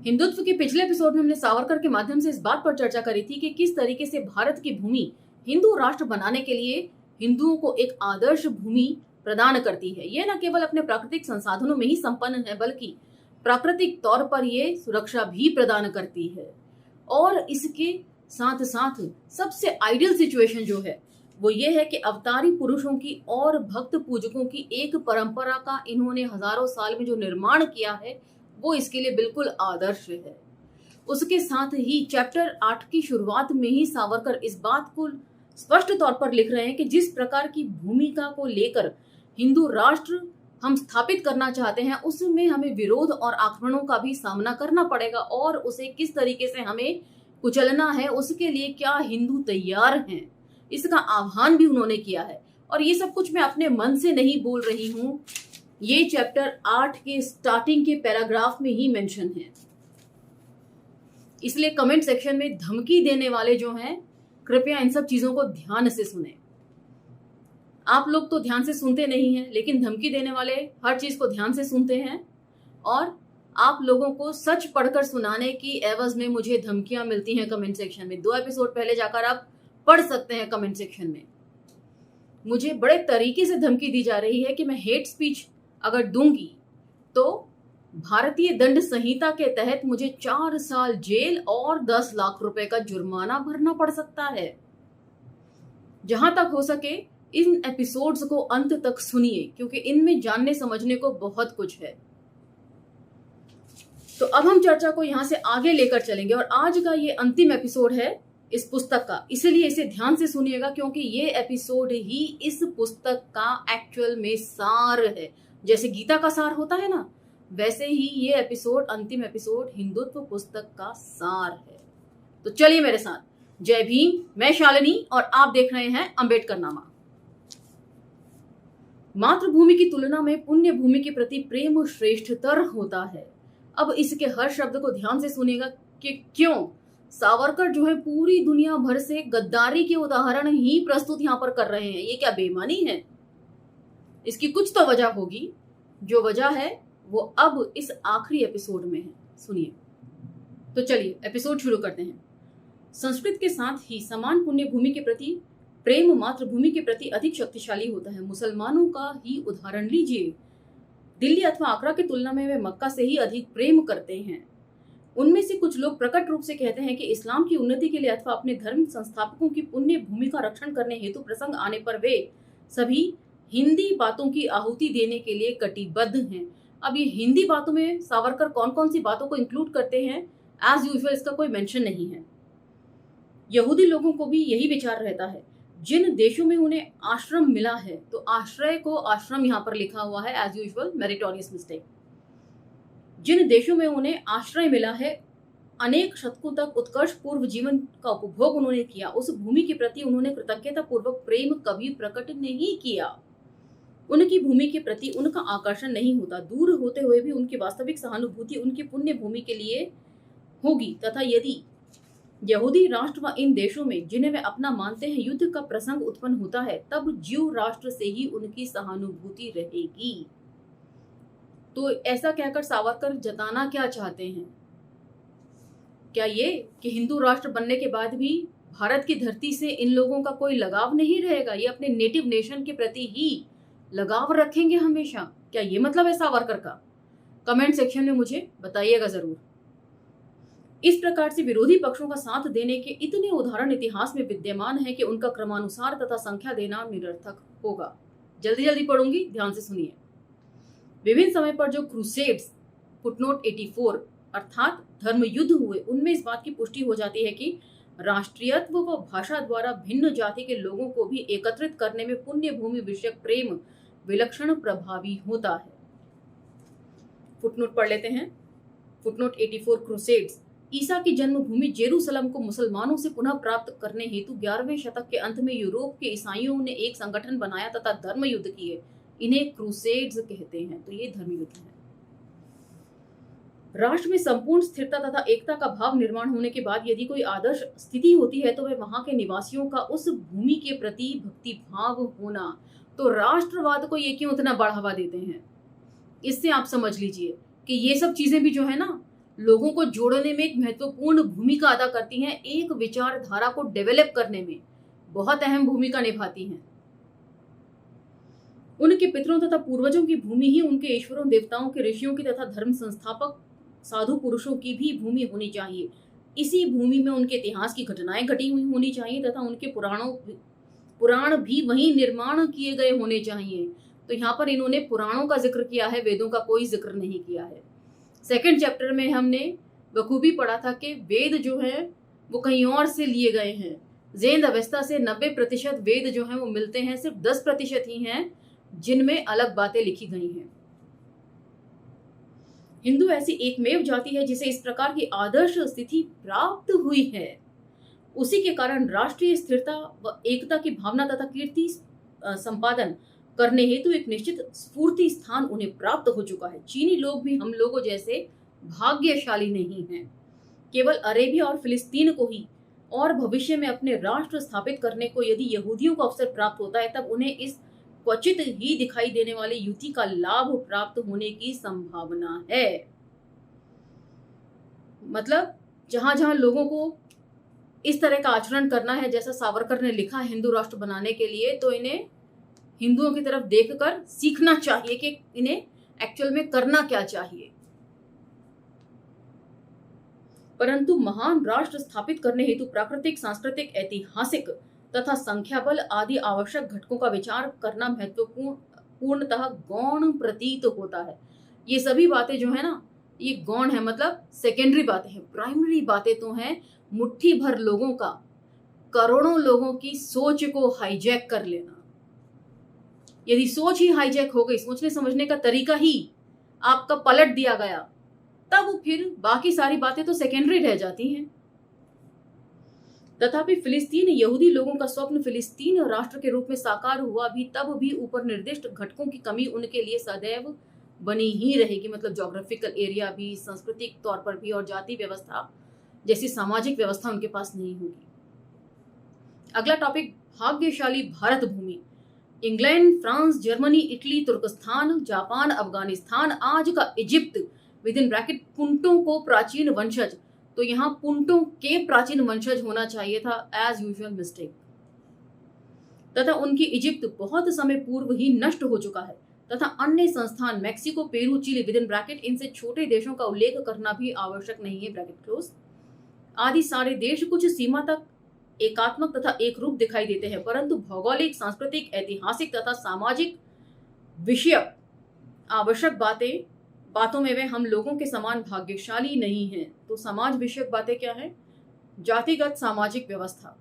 हिंदुत्व के पिछले एपिसोड में हमने सावरकर के माध्यम से इस बात पर चर्चा करी थी कि किस तरीके से भारत की भूमि हिंदू राष्ट्र बनाने के लिए हिंदुओं को एक आदर्श भूमि प्रदान करती है। यह न केवल अपने प्राकृतिक संसाधनों में ही संपन्न है बल्कि प्राकृतिक तौर पर यह सुरक्षा भी प्रदान करती है। और इसके साथ साथ सबसे आइडियल सिचुएशन जो है वो ये है कि अवतारी पुरुषों की और भक्त पूजकों की एक परंपरा का इन्होंने हजारों साल में जो निर्माण किया है वो इसके लिए बिल्कुल आदर्श है। उसके साथ ही चैप्टर 8 की शुरुआत में ही सावरकर इस बात को स्पष्ट तौर पर लिख रहे हैं कि जिस प्रकार की भूमिका को लेकर हिंदू राष्ट्र हम स्थापित करना चाहते हैं उसमें हमें विरोध और आक्रमणों का भी सामना करना पड़ेगा और उसे किस तरीके से हमें कुचलना है उसके लिए क्या हिंदू तैयार हैं, इसका आह्वान भी उन्होंने किया है। और ये सब कुछ मैं अपने मन से नहीं बोल रही हूं, ये चैप्टर 8 के स्टार्टिंग के पैराग्राफ में ही मेंशन है। इसलिए कमेंट सेक्शन में धमकी देने वाले जो हैं कृपया इन सब चीजों को ध्यान से सुने। आप लोग तो ध्यान से सुनते नहीं हैं लेकिन धमकी देने वाले हर चीज को ध्यान से सुनते हैं और आप लोगों को सच पढ़कर सुनाने की एवज में मुझे धमकियां मिलती हैं कमेंट सेक्शन में। 2 एपिसोड पहले जाकर आप पढ़ सकते हैं कमेंट सेक्शन में। मुझे बड़े तरीके से धमकी दी जा रही है कि मैं हेट स्पीच अगर दूंगी तो भारतीय दंड संहिता के तहत मुझे 4 साल जेल और 10 लाख रुपए का जुर्माना भरना पड़ सकता है। जहां तक हो सके इन एपिसोड्स को अंत तक सुनिए क्योंकि इनमें जानने समझने को बहुत कुछ है। तो अब हम चर्चा को यहां से आगे लेकर चलेंगे और आज का ये अंतिम एपिसोड है इस पुस्तक का, इसलिए इसे ध्यान से सुनिएगा क्योंकि ये एपिसोड ही इस पुस्तक का एक्चुअल में सार है। जैसे गीता का सार होता है ना, वैसे ही ये एपिसोड अंतिम एपिसोड हिंदुत्व पुस्तक का सार है। तो चलिए मेरे साथ। जय भीम, मैं शालिनी और आप देख रहे हैं अंबेडकर नामा। मातृभूमि की तुलना में पुण्य भूमि के प्रति प्रेम श्रेष्ठतर होता है। अब इसके हर शब्द को ध्यान से सुनिएगा कि क्यों सावरकर जो है पूरी दुनिया भर से गद्दारी के उदाहरण ही प्रस्तुत यहां पर कर रहे हैं। ये क्या बेईमानी है? इसकी कुछ तो वजह होगी, जो वजह है वो अब इस आखिरी एपिसोड में है। सुनिए। तो चलिए एपिसोड शुरू करते हैं। संस्कृत के साथ ही समान पुण्य भूमि के प्रति प्रेम मातृभूमि के प्रति अधिक शक्तिशाली होता है। मुसलमानों का ही उदाहरण लीजिए। दिल्ली अथवा आगरा की तुलना में वे मक्का से ही अधिक प्रेम करते हैं। उनमें से कुछ लोग प्रकट रूप से कहते हैं कि इस्लाम की उन्नति के लिए अथवा अपने धर्म संस्थापकों की पुण्य भूमि का रक्षण करने हेतु प्रसंग आने पर वे सभी हिंदी बातों की आहुति देने के लिए कटिबद्ध हैं। अब ये हिंदी बातों में सावरकर कौन कौन सी बातों को इंक्लूड करते हैं, एज यूजुअल इसका कोई मेंशन नहीं है। यहूदी लोगों को भी यही विचार रहता है। जिन देशों में उन्हें आश्रम मिला है, तो आश्रय को आश्रम यहाँ पर लिखा हुआ है, एज यूजुअल मेरिटोरियस मिस्टेक। जिन देशों में उन्हें आश्रय मिला है, अनेक शतकों तक उत्कर्ष पूर्व जीवन का उपभोग उन्होंने किया, उस भूमि के प्रति उन्होंने कृतज्ञता पूर्वक प्रेम कभी प्रकट नहीं किया। उनकी भूमि के प्रति उनका आकर्षण नहीं होता। दूर होते हुए भी उनकी वास्तविक सहानुभूति उनकी पुण्य भूमि के लिए होगी। तथा यदि यहूदी राष्ट्र व इन देशों में जिन्हें वे अपना मानते हैं युद्ध का प्रसंग उत्पन्न होता है, तब ज्यू राष्ट्र से ही उनकी सहानुभूति रहेगी। तो ऐसा कहकर सावरकर जताना क्या चाहते हैं? क्या ये कि हिंदू राष्ट्र बनने के बाद भी भारत की धरती से इन लोगों का कोई लगाव नहीं रहेगा? ये अपने नेटिव नेशन के प्रति ही लगाव रखेंगे हमेशा? क्या ये मतलब है सावरकर का? कमेंट सेक्शन में मुझे बताइएगा जरूर। इस प्रकार से विरोधी पक्षों का साथ देने के इतने उदाहरण इतिहास में विद्यमान है कि उनका क्रमानुसार तथा संख्या देना निरर्थक होगा। जल्दी जल्दी पढ़ूंगी, ध्यान से सुनिए। विभिन्न समय पर जो क्रूसेड्स फुटनोट 84 अर्थात धर्म युद्ध हुए, उनमें इस बात की पुष्टि हो जाती है कि राष्ट्रीयत्व व भाषा द्वारा भिन्न जाति के लोगों को भी एकत्रित करने में पुण्य भूमि विषयक प्रेम विलक्षण प्रभावी होता है। फुटनोट पढ़ लेते हैं। फुटनोट 84 क्रूसेड्स ईसा की जन्मभूमि जेरूसलम को मुसलमानों से पुनः प्राप्त करने हेतु 11वें शतक के अंत में यूरोप के ईसाइयों ने एक संगठन बनाया तथा धर्म युद्ध किए। इन्हें क्रूसेड्स कहते हैं। तो ये धर्म युद्ध है। राष्ट्र में संपूर्ण स्थिरता तथा एकता का भाव निर्माण होने के बाद यदि कोई आदर्श स्थिति होती है तो वह वहां के निवासियों का उस भूमि के प्रति भक्ति भाव होना। तो राष्ट्रवाद को ये क्यों इतना बढ़ावा देते हैं? इससे आप समझ लीजिए कि ये सब चीजें भी जो है ना लोगों को जोड़ने में एक महत्वपूर्ण भूमिका अदा करती हैं, एक विचारधारा को डेवलप करने में बहुत अहम भूमिका निभाती हैं। उनके पितरों तथा पूर्वजों की भूमि ही उनके ईश्वरों, देवताओं के, ऋषियों की तथा धर्म संस्थापक साधु पुरुषों की भी भूमि होनी चाहिए। इसी भूमि में उनके इतिहास की घटनाएं घटी हुई होनी चाहिए तथा उनके पुराण भी वहीं निर्माण किए गए होने चाहिए। तो यहाँ पर इन्होंने पुराणों का जिक्र किया है, वेदों का कोई जिक्र नहीं किया है। सेकंड चैप्टर में हमने बखूबी पढ़ा था कि वेद जो है वो कहीं और से लिए गए हैं। जैन अवस्था से 90% वेद जो हैं वो मिलते हैं, सिर्फ 10% ही हैं जिनमें अलग बातें लिखी गई हैं। हिंदू ऐसी एकमेव जाति है जिसे इस प्रकार की आदर्श स्थिति प्राप्त हुई है। उसी के कारण राष्ट्रीय स्थिरता व एकता की भावना तथा कीर्ति संपादन करने हेतु एक निश्चित स्फूर्ति स्थान उन्हें प्राप्त हो चुका है। चीनी लोग भी हम लोगों जैसे भाग्यशाली नहीं हैं। केवल अरेबिया और फिलिस्तीन को ही और भविष्य में अपने राष्ट्र स्थापित करने को यदि यहूदियों को अवसर प्राप्त होता है, तब उन्हें इस क्वचित ही दिखाई देने वाली युति का लाभ प्राप्त होने की संभावना है। मतलब जहां जहां लोगों को इस तरह का आचरण करना है जैसा सावरकर ने लिखा है हिंदू राष्ट्र बनाने के लिए, तो इन्हें हिंदुओं की तरफ देखकर सीखना चाहिए कि इन्हें एक्चुअल में करना क्या चाहिए। परंतु महान राष्ट्र स्थापित करने हेतु प्राकृतिक, सांस्कृतिक, ऐतिहासिक तथा संख्याबल आदि आवश्यक घटकों का विचार करना पूर्णतः गौण प्रतीत होता है। ये सभी बातें जो है ना, ये गौण है, मतलब सेकेंडरी बातें हैं। प्राइमरी बातें तो हैं मुट्ठी भर लोगों का, करोड़ों लोगों की सोच को हाईजैक कर लेना। यदि सोच ही हाईजैक हो गई, सोचने समझने का तरीका ही आपका पलट दिया गया, तब फिर बाकी सारी बातें तो सेकेंडरी रह जाती हैं। तथापि फिलिस्तीन यहूदी लोगों का स्वप्न फिलिस्तीन राष्ट्र के रूप में साकार हुआ भी तब भी ऊपर निर्दिष्ट घटकों की कमी उनके लिए सदैव बनी ही रहेगी। मतलब ज्योग्राफिकल एरिया भी, सांस्कृतिक तौर पर भी, और जाति व्यवस्था जैसी सामाजिक व्यवस्था उनके पास नहीं होगी। अगला टॉपिक, भाग्यशाली भारत भूमि। इंग्लैंड, फ्रांस, जर्मनी, इटली, तुर्कस्तान, जापान, अफगानिस्तान, आज का इजिप्ट विद इन ब्रैकेट पुंटों को प्राचीन वंशज, तो यहाँ पुंटों के प्राचीन वंशज होना चाहिए था, एज यूजुअल मिस्टेक। तथा उनकी इजिप्ट बहुत समय पूर्व ही नष्ट हो चुका है। तथा अन्य संस्थान Mexico, Peru, Chile within bracket, इनसे छोटे देशों का उल्लेख करना भी आवश्यक नहीं है, ब्रैकेट क्लोज। आदि सारे देश कुछ सीमा तक एकात्मक तथा एक रूप दिखाई देते हैं, परंतु भौगोलिक, सांस्कृतिक, ऐतिहासिक तथा सामाजिक विषयक आवश्यक बातों में वे हम लोगों के समान भाग्यशाली नहीं हैं। तो समाज विषयक बातें क्या है? जातिगत सामाजिक व्यवस्था।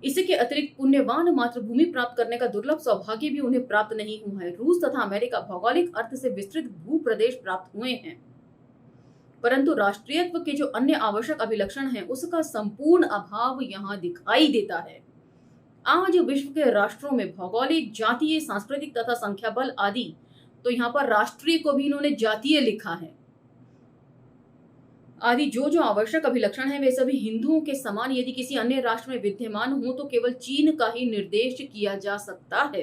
इसके अतिरिक्त पुण्यवान मातृभूमि प्राप्त करने का दुर्लभ सौभाग्य भी उन्हें प्राप्त नहीं हुआ है। रूस तथा अमेरिका भौगोलिक अर्थ से विस्तृत भू प्रदेश प्राप्त हुए हैं, परंतु राष्ट्रीयत्व के जो अन्य आवश्यक अभिलक्षण हैं उसका संपूर्ण अभाव यहाँ दिखाई देता है। आज विश्व के राष्ट्रों में भौगोलिक, जातीय, सांस्कृतिक तथा संख्याबल आदि, तो यहाँ पर राष्ट्रीय को भी इन्होंने जातीय लिखा है, आदि जो आवश्यक अभिलक्षण है वे सभी हिंदुओं के समान यदि किसी अन्य राष्ट्र में विद्यमान हो तो केवल चीन का ही निर्देश किया जा सकता है।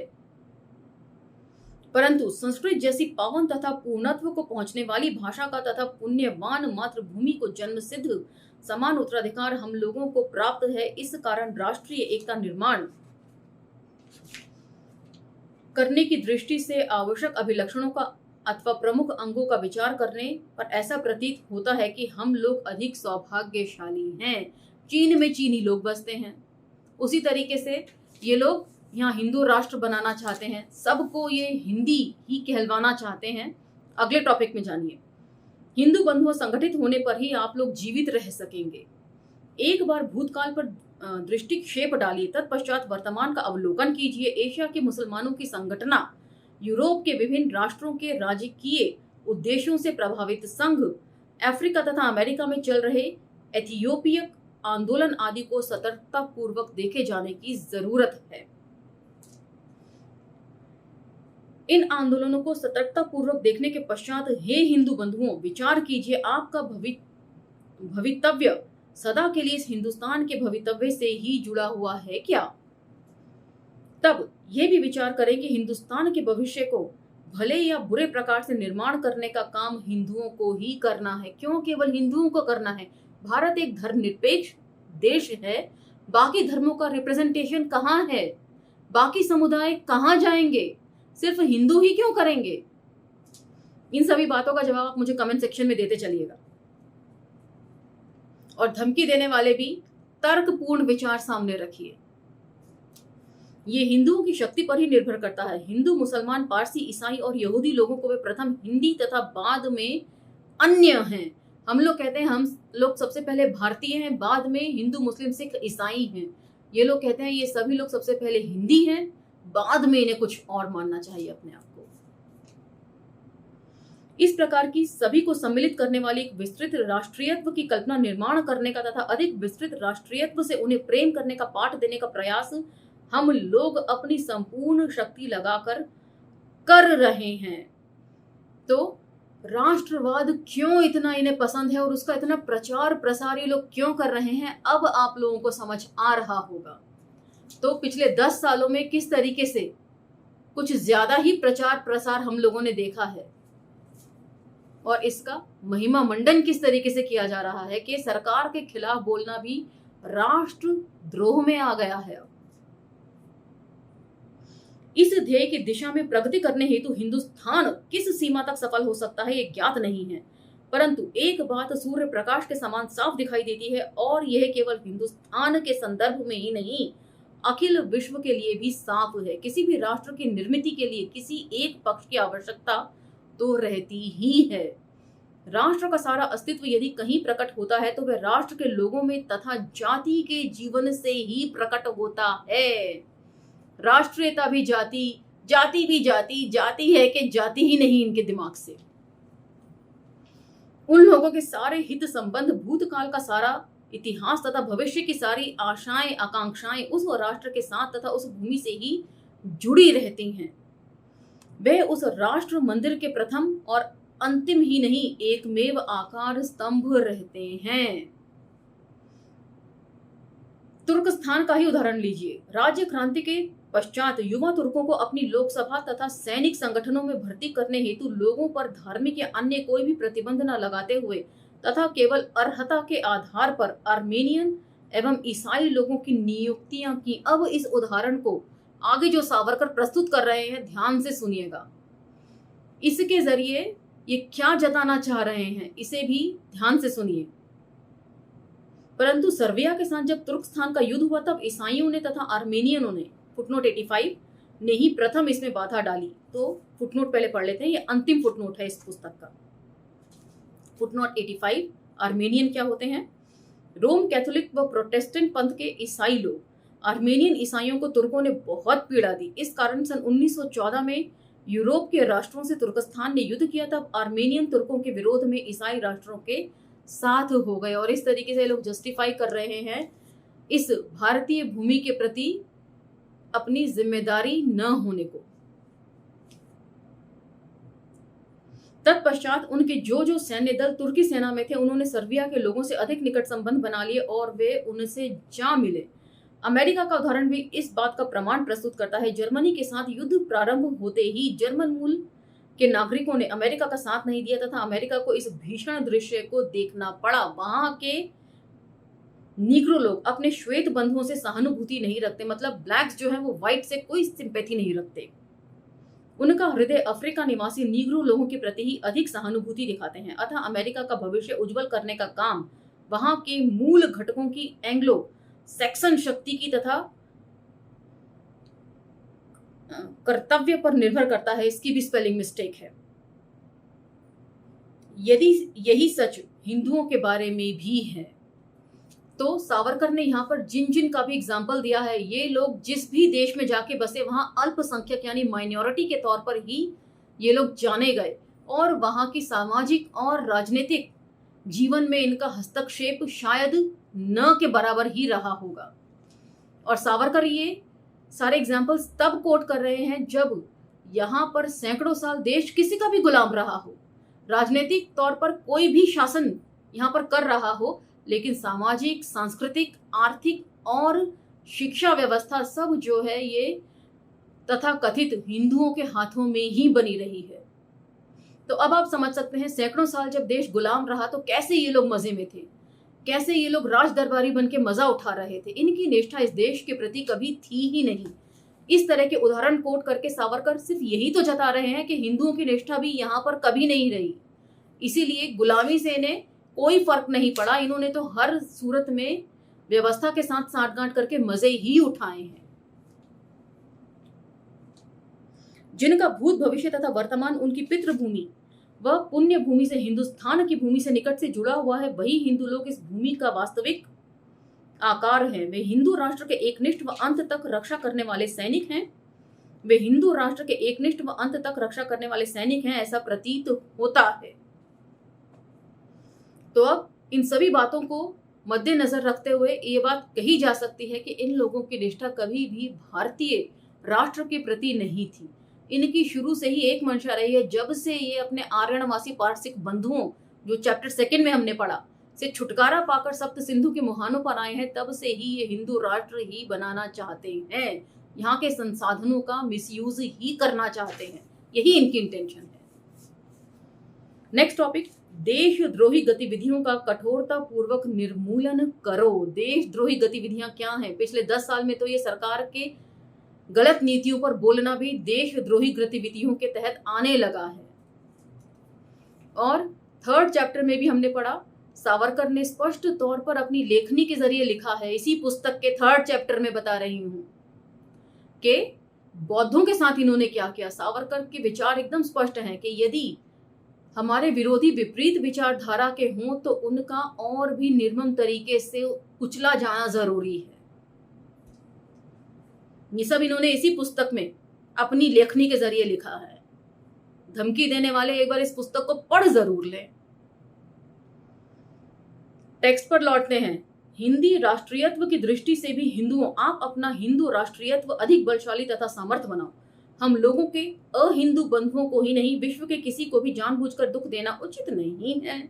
परंतु संस्कृत जैसी पावन तथा पूर्णत्व को पहुंचने वाली भाषा का तथा पुण्यवान मातृभूमि को जन्मसिद्ध समान उत्तराधिकार हम लोगों को प्राप्त है। इस कारण राष्ट्रीय एकता निर्माण करने की दृष्टि से आवश्यक अभिलक्षणों का अथवा प्रमुख अंगों का विचार करने पर ऐसा प्रतीत होता है कि हम लोग अधिक सौभाग्यशाली हैं। चीन में चीनी लोग बसते हैं, उसी तरीके से ये लोग यहाँ हिंदू राष्ट्र बनाना चाहते हैं, सबको ये हिंदी ही कहलवाना चाहते हैं। अगले टॉपिक में जानिए, हिंदू बंधुओं संगठित होने पर ही आप लोग जीवित रह सकेंगे। एक बार भूतकाल पर दृष्टिक्षेप डालिए, तत्पश्चात वर्तमान का अवलोकन कीजिए। एशिया के मुसलमानों की संगठना, यूरोप के विभिन्न राष्ट्रों के राजकीय उद्देश्यों से प्रभावित संघ, अफ्रीका तथा अमेरिका में चल रहे एथियोपिया आंदोलन आदि को सतर्कता पूर्वक देखे जाने की जरूरत है। इन आंदोलनों को सतर्कता पूर्वक देखने के पश्चात हे हिंदू बंधुओं, विचार कीजिए, आपका भवितव्य सदा के लिए इस हिंदुस्तान के भवितव्य से ही जुड़ा हुआ है क्या? तब यह भी विचार करें कि हिंदुस्तान के भविष्य को भले या बुरे प्रकार से निर्माण करने का काम हिंदुओं को ही करना है। क्यों केवल हिंदुओं को करना है? भारत एक धर्मनिरपेक्ष देश है। बाकी धर्मों का रिप्रेजेंटेशन कहाँ है? बाकी समुदाय कहाँ जाएंगे? सिर्फ हिंदू ही क्यों करेंगे? इन सभी बातों का जवाब आप मुझे कमेंट सेक्शन में देते चलिएगा। और धमकी देने वाले भी तर्कपूर्ण विचार सामने रखिए। ये हिंदुओं की शक्ति पर ही निर्भर करता है। हिंदू, मुसलमान, पारसी, ईसाई और यहूदी लोगों को वे प्रथम हिंदी तथा बाद में अन्य हैं। हम लोग कहते हैं हम लोग सबसे पहले भारतीय हैं, बाद में हिंदू, मुस्लिम, सिख, ईसाई हैं। ये लोग कहते हैं ये सभी लोग सबसे पहले हिंदी हैं, बाद में इन्हें कुछ और मानना चाहिए अपने आप को। इस प्रकार की सभी को सम्मिलित करने वाली एक विस्तृत राष्ट्रीयत्व की कल्पना निर्माण करने का तथा अधिक विस्तृत राष्ट्रीयत्व से उन्हें प्रेम करने का पाठ देने का प्रयास हम लोग अपनी संपूर्ण शक्ति लगाकर कर रहे हैं। तो राष्ट्रवाद क्यों इतना इन्हें पसंद है और उसका इतना प्रचार प्रसार ये लोग क्यों कर रहे हैं, अब आप लोगों को समझ आ रहा होगा। तो पिछले 10 सालों में किस तरीके से कुछ ज्यादा ही प्रचार प्रसार हम लोगों ने देखा है और इसका महिमा मंडन किस तरीके से किया जा रहा है कि सरकार के खिलाफ बोलना भी राष्ट्रद्रोह में आ गया है। इस ध्येय की दिशा में प्रगति करने हेतु हिंदुस्तान किस सीमा तक सफल हो सकता है ये ज्ञात नहीं है, परंतु एक बात सूर्य प्रकाश के समान साफ दिखाई देती है और यह केवल हिंदुस्तान के संदर्भ में ही नहीं, अखिल विश्व के लिए भी साफ है। किसी भी राष्ट्र की निर्मिति के लिए किसी एक पक्ष की आवश्यकता तो रहती ही है। राष्ट्र का सारा अस्तित्व यदि कहीं प्रकट होता है तो वह राष्ट्र के लोगों में तथा जाति के जीवन से ही प्रकट होता है। राष्ट्रीयता भी जाति, जाति भी जाति, जाति है कि जाति ही नहीं इनके दिमाग से। उन लोगों के सारे हित संबंध, भूतकाल का सारा इतिहास तथा भविष्य की सारी आशाएं आकांक्षाएं उस राष्ट्र के साथ तथा उस भूमि से ही जुड़ी रहती हैं। वे उस राष्ट्र मंदिर के प्रथम और अंतिम ही नहीं एकमेव आकार स्तंभ रहते हैं। तुर्कस्तान का ही उदाहरण लीजिए। राज्य क्रांति के पश्चात युवा तुर्कों को अपनी लोकसभा तथा सैनिक संगठनों में भर्ती करने हेतु लोगों पर धार्मिक या अन्य कोई भी प्रतिबंध न लगाते हुए तथा केवल अर्हता के आधार पर आर्मेनियन एवं ईसाई लोगों की नियुक्तियां की। अब इस उदाहरण को आगे जो सावरकर प्रस्तुत कर रहे हैं ध्यान से सुनिएगा। इसके जरिए ये क्या जताना चाह रहे हैं इसे भी ध्यान से सुनिए। परंतु सर्बिया के साथ जब तुर्कस्तान का युद्ध हुआ तब ईसाइयों ने तथा आर्मेनियनों ने फुटनोट 85 ने ही प्रथम इसमें बाधा डाली। तो फुटनोट पहले पढ़ लेते हैं, ये अंतिम फुटनोट है इस पुस्तक का। फुटनोट 85 आर्मेनियन क्या होते हैं? रोम कैथोलिक व प्रोटेस्टेंट पंथ के ईसाई लोग। आर्मेनियन ईसाइयों को तुर्कों ने बहुत पीड़ा दी। इस कारण सन 1914 में यूरोप के राष्ट्रों से तुर्कस्तान ने युद्ध किया। तब आर्मेनियन तुर्कों के विरोध में ईसाई राष्ट्रों के साथ हो गए और इस तरीके से लोग जस्टिफाई कर रहे हैं इस भारतीय भूमि के प्रति अपनी जिम्मेदारी न होने को। तत्पश्चात उनके जो सैन्य दल तुर्की सेना में थे उन्होंने सर्बिया के लोगों से अधिक निकट संबंध बना लिए और वे उनसे जा मिले। अमेरिका का उदाहरण भी इस बात का प्रमाण प्रस्तुत करता है। जर्मनी के साथ युद्ध प्रारंभ होते ही जर्मन मूल के नागरिकों ने अमेरिका का साथ नहीं दिया तथा अमेरिका को इस भीषण दृश्य को देखना पड़ा। वहां के नीग्रो लोग अपने श्वेत बंधुओं से सहानुभूति नहीं रखते, मतलब ब्लैक्स जो है वो व्हाइट से कोई सिंपैथी नहीं रखते। उनका हृदय अफ्रीका निवासी नीग्रो लोगों के प्रति ही अधिक सहानुभूति दिखाते हैं। अतः अमेरिका का भविष्य उज्जवल करने का काम वहां के मूल घटकों की एंग्लो सैक्सन शक्ति की तथा कर्तव्य पर निर्भर करता है। इसकी भी स्पेलिंग मिस्टेक है। यदि यही सच हिंदुओं के बारे में भी है तो सावरकर ने यहाँ पर जिन जिन का भी एग्जाम्पल दिया है, ये लोग जिस भी देश में जाके बसे वहां अल्पसंख्यक यानी माइनॉरिटी के तौर पर ही ये लोग जाने गए और वहां की सामाजिक और राजनीतिक जीवन में इनका हस्तक्षेप शायद न के बराबर ही रहा होगा। और सावरकर ये सारे एग्जाम्पल्स तब कोट कर रहे हैं जब यहाँ पर सैकड़ों साल देश किसी का भी गुलाम रहा हो, राजनीतिक तौर पर कोई भी शासन यहाँ पर कर रहा हो, लेकिन सामाजिक, सांस्कृतिक, आर्थिक और शिक्षा व्यवस्था सब जो है ये तथा कथित हिंदुओं के हाथों में ही बनी रही है। तो अब आप समझ सकते हैं सैकड़ों साल जब देश गुलाम रहा तो कैसे ये लोग मजे में थे, कैसे ये लोग राज दरबारी बन के मजा उठा रहे थे। इनकी निष्ठा इस देश के प्रति कभी थी ही नहीं। इस तरह के उदाहरण कोट करके सावरकर सिर्फ यही तो जता रहे हैं कि हिंदुओं की निष्ठा भी यहाँ पर कभी नहीं रही। इसीलिए गुलामी से इन्हें कोई फर्क नहीं पड़ा, इन्होंने तो हर सूरत में व्यवस्था के साथ साठगांठ करके मजे ही उठाए हैं। जिनका भूत भविष्य तथा वर्तमान उनकी पितृभूमि व पुण्य भूमि से हिंदुस्तान की भूमि से निकट से जुड़ा हुआ है, वही हिंदू लोग इस भूमि का वास्तविक आकार है। वे हिंदू राष्ट्र के एकनिष्ठ व अंत तक रक्षा करने वाले सैनिक हैं। वे हिंदू राष्ट्र के एकनिष्ठ व अंत तक रक्षा करने वाले सैनिक हैं, ऐसा प्रतीत होता है। तो अब इन सभी बातों को मद्देनजर रखते हुए ये बात कही जा सकती है कि इन लोगों की निष्ठा कभी भी भारतीय राष्ट्र के प्रति नहीं थी। इनकी शुरू से ही एक मंशा रही है, जब से ये अपने आर्यनवासी पारसिक बंधुओं, जो चैप्टर 2 में हमने पढ़ा, से छुटकारा पाकर सप्त सिंधु के मुहानों पर आए हैं, तब से ही ये हिंदू राष्ट्र ही बनाना चाहते हैं। यहाँ के संसाधनों का मिसयूज ही करना चाहते हैं, यही इनकी इंटेंशन है। नेक्स्ट टॉपिक, देशद्रोही गतिविधियों का कठोरता पूर्वक निर्मूलन करो। देशद्रोही गतिविधियां क्या हैं? पिछले 10 साल में तो ये सरकार के गलत नीतियों पर बोलना भी देशद्रोही गतिविधियों के तहत आने लगा है। और 3rd चैप्टर में भी हमने पढ़ा, सावरकर ने स्पष्ट तौर पर अपनी लेखनी के जरिए लिखा है, इसी पुस्तक के 3rd चैप्टर में बता रही हूं कि बौद्धों के साथ इन्होंने क्या किया। सावरकर के विचार एकदम स्पष्ट हैं कि यदि हमारे विरोधी विपरीत विचारधारा के हों तो उनका और भी निर्मम तरीके से कुचला जाना जरूरी है। ये सब इन्होंने इसी पुस्तक में अपनी लेखनी के जरिए लिखा है। धमकी देने वाले एक बार इस पुस्तक को पढ़ जरूर लें। टेक्स्ट पर लौटते हैं। हिंदी राष्ट्रीयत्व की दृष्टि से भी हिंदुओं, आप अपना हिंदू राष्ट्रीयत्व अधिक बलशाली तथा सामर्थ बनाओ। हम लोगों के अहिंदू बंधुओं को ही नहीं, विश्व के किसी को भी जानबूझकर दुख देना उचित नहीं है,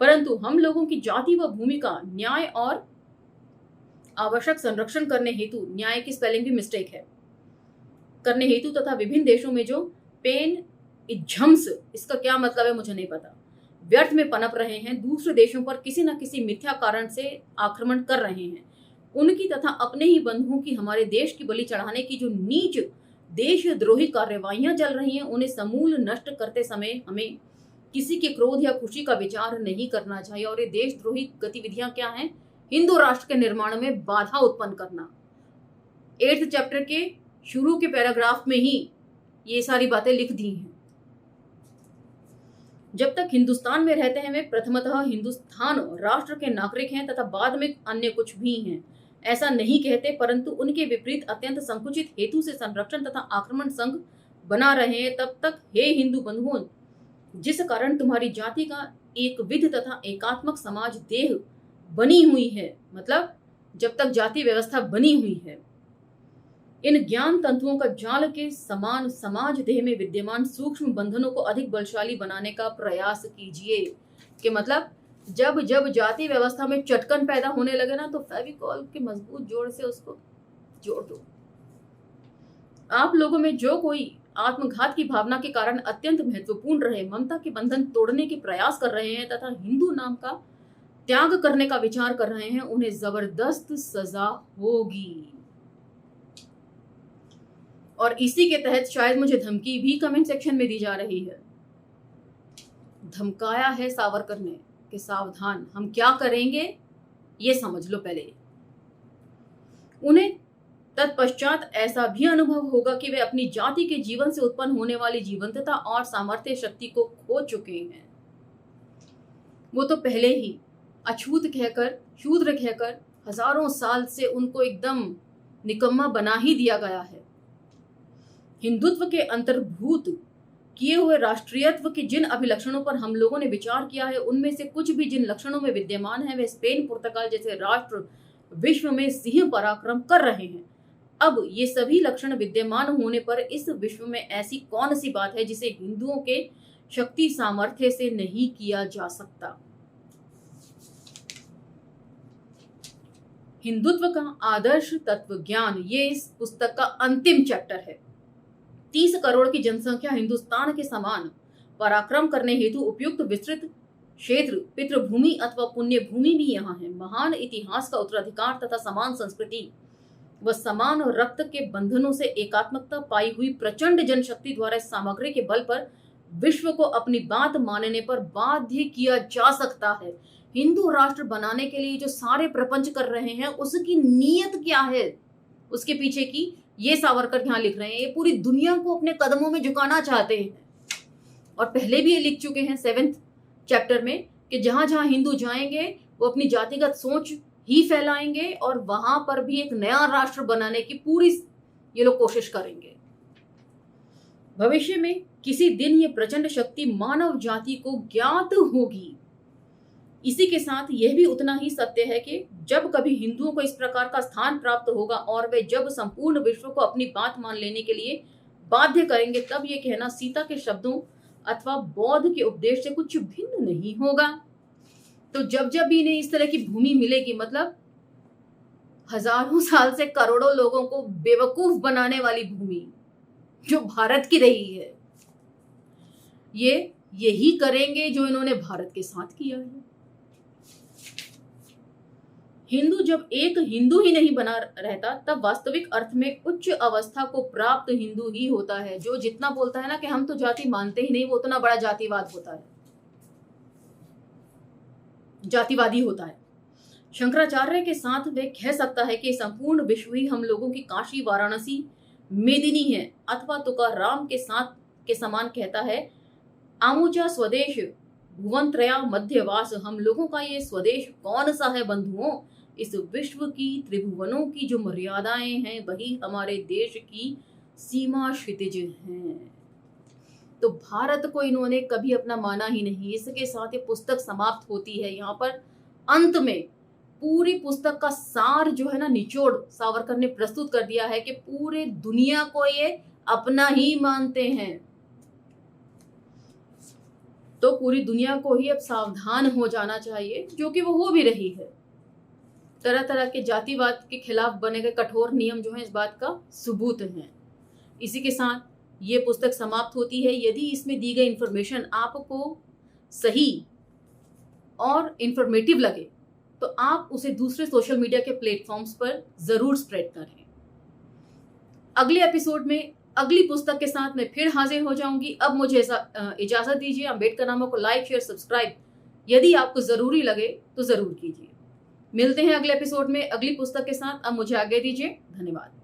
परंतु हम लोगों की जाति व भूमि का न्याय और आवश्यक संरक्षण करने हेतु, न्याय की स्पेलिंग भी मिस्टेक है, करने हेतु तथा विभिन्न देशों में जो पेन इज्झम्स, इसका क्या मतलब है मुझे नहीं पता, व्यर्थ में पनप रहे हैं, दूसरे देशों पर किसी न किसी मिथ्या कारण से आक्रमण कर रहे हैं, उनकी तथा अपने ही बंधुओं की हमारे देश की बलि चढ़ाने की जो नीच देशद्रोही कार्यवाहियां चल रही हैं, उन्हें समूल नष्ट करते समय हमें किसी के क्रोध या खुशी का विचार नहीं करना चाहिए। और ये देशद्रोही गतिविधियां क्या हैं? हिंदू राष्ट्र के निर्माण में बाधा उत्पन्न करना। 8th चैप्टर के शुरू के पैराग्राफ में ही ये सारी बातें लिख दी हैं। जब तक हिंदुस्तान में रहते हैं वे प्रथमतः हिंदुस्तान राष्ट्र के नागरिक हैं तथा बाद में अन्य कुछ भी हैं, ऐसा नहीं कहते, परंतु उनके विपरीत अत्यंत संकुचित हेतु से संरक्षण तथा आक्रमण संघ बना रहे हैं। तब तक हे हिंदू बंधुओं, जिस कारण तुम्हारी जाति का एक विध तथा एकात्मक समाज देह बनी हुई है, मतलब जब तक जाति व्यवस्था बनी हुई है, इन ज्ञान तंतुओं का जाल के समान समाज देह में विद्यमान सूक्ष्म बंधनों को अधिक बलशाली बनाने का प्रयास कीजिए। कि मतलब जब जब जाति व्यवस्था में चटकन पैदा होने लगे ना, तो फेविकॉल के मजबूत जोड़ से उसको जोड़ दो। आप लोगों में जो कोई आत्मघात की भावना के कारण अत्यंत महत्वपूर्ण रहे ममता के बंधन तोड़ने के प्रयास कर रहे हैं तथा हिंदू नाम का त्याग करने का विचार कर रहे हैं, उन्हें जबरदस्त सजा होगी। और इसी के तहत शायद मुझे धमकी भी कमेंट सेक्शन में दी जा रही है। धमकाया है सावरकर ने कि सावधान, हम क्या करेंगे ये समझ लो पहले। उन्हें तत्पश्चात ऐसा भी अनुभव होगा कि वे अपनी जाति के जीवन से उत्पन्न होने वाली जीवंतता और सामर्थ्य शक्ति को खो चुके हैं। वो तो पहले ही अछूत कहकर, शूद्र कहकर हजारों साल से उनको एकदम निकम्मा बना ही दिया गया है। हिंदुत्व के अंतर्भूत किए हुए राष्ट्रीयत्व के जिन अभिलक्षणों पर हम लोगों ने विचार किया है, उनमें से कुछ भी जिन लक्षणों में विद्यमान है, वे स्पेन पुर्तगाल जैसे राष्ट्र विश्व में सिंह पराक्रम कर रहे हैं। अब ये सभी लक्षण विद्यमान होने पर इस विश्व में ऐसी कौन सी बात है जिसे हिंदुओं के शक्ति सामर्थ्य से नहीं किया जा सकता। हिंदुत्व का आदर्श तत्व ज्ञान, ये इस पुस्तक का अंतिम चैप्टर है। 30 करोड़ की जनसंख्या हिंदुस्तान के समान पराक्रम करने हेतु उपयुक्त विस्तृत क्षेत्र, पितृभूमि अथवा पुण्य भूमि भी यहाँ है। महान इतिहास का उत्तराधिकार तथा समान संस्कृति व समान रक्त के बंधनों से एकात्मकता पाई हुई प्रचंड जनशक्ति द्वारा इस सामग्री के बल पर विश्व को अपनी बात मानने पर बाध्य किया जा सकता है। हिंदू राष्ट्र बनाने के लिए जो सारे प्रपंच कर रहे हैं, उसकी नीयत क्या है, उसके पीछे की, ये सावरकर यहाँ लिख रहे हैं। ये पूरी दुनिया को अपने कदमों में झुकाना चाहते हैं और पहले भी ये लिख चुके हैं 7वें चैप्टर में कि जहां जहां हिंदू जाएंगे वो अपनी जातिगत सोच ही फैलाएंगे और वहां पर भी एक नया राष्ट्र बनाने की पूरी ये लोग कोशिश करेंगे। भविष्य में किसी दिन ये प्रचंड शक्ति मानव जाति को ज्ञात होगी। इसी के साथ यह भी उतना ही सत्य है कि जब कभी हिंदुओं को इस प्रकार का स्थान प्राप्त होगा और वे जब संपूर्ण विश्व को अपनी बात मान लेने के लिए बाध्य करेंगे, तब ये कहना सीता के शब्दों अथवा बौद्ध के उपदेश से कुछ भिन्न नहीं होगा। तो जब जब भी इन्हें इस तरह की भूमि मिलेगी, मतलब हजारों साल से करोड़ों लोगों को बेवकूफ बनाने वाली भूमि जो भारत की रही है, ये यही करेंगे जो इन्होंने भारत के साथ किया है। हिंदू जब एक हिंदू ही नहीं बना रहता, तब वास्तविक अर्थ में उच्च अवस्था को प्राप्त हिंदू ही होता है। जो जितना बोलता है ना कि हम तो जाति मानते ही नहीं, वो उतना बड़ा जातिवाद होता है, जातिवादी होता है। शंकराचार्य के साथ वे कह सकता है कि संपूर्ण विश्व ही हम लोगों की काशी, वाराणसी, मेदिनी है, अथवा तुकाराम के साथ के समान कहता है, आमुचा स्वदेश भुवनत्रया मध्यवास। हम लोगों का ये स्वदेश कौन सा है बंधुओं? इस विश्व की त्रिभुवनों की जो मर्यादाएं हैं, वही हमारे देश की सीमा क्षितिज हैं। तो भारत को इन्होंने कभी अपना माना ही नहीं। इसके साथ ये पुस्तक समाप्त होती है। यहाँ पर अंत में पूरी पुस्तक का सार जो है ना, निचोड़ सावरकर ने प्रस्तुत कर दिया है कि पूरे दुनिया को ये अपना ही मानते हैं। तो पूरी दुनिया को ही अब सावधान हो जाना चाहिए, जो कि वो हो भी रही है। तरह तरह के जातिवाद के खिलाफ बने गए कठोर नियम जो हैं, इस बात का सबूत हैं। इसी के साथ ये पुस्तक समाप्त होती है। यदि इसमें दी गई इंफॉर्मेशन आपको सही और इंफॉर्मेटिव लगे, तो आप उसे दूसरे सोशल मीडिया के प्लेटफॉर्म्स पर जरूर स्प्रेड करें। अगले एपिसोड में अगली पुस्तक के साथ मैं फिर हाजिर हो जाऊंगी। अब मुझे इजाजत दीजिए। अम्बेडकरनामा को लाइक, शेयर, सब्सक्राइब यदि आपको जरूरी लगे तो जरूर कीजिए। मिलते हैं अगले एपिसोड में अगली पुस्तक के साथ। अब मुझे आज्ञा दीजिए। धन्यवाद।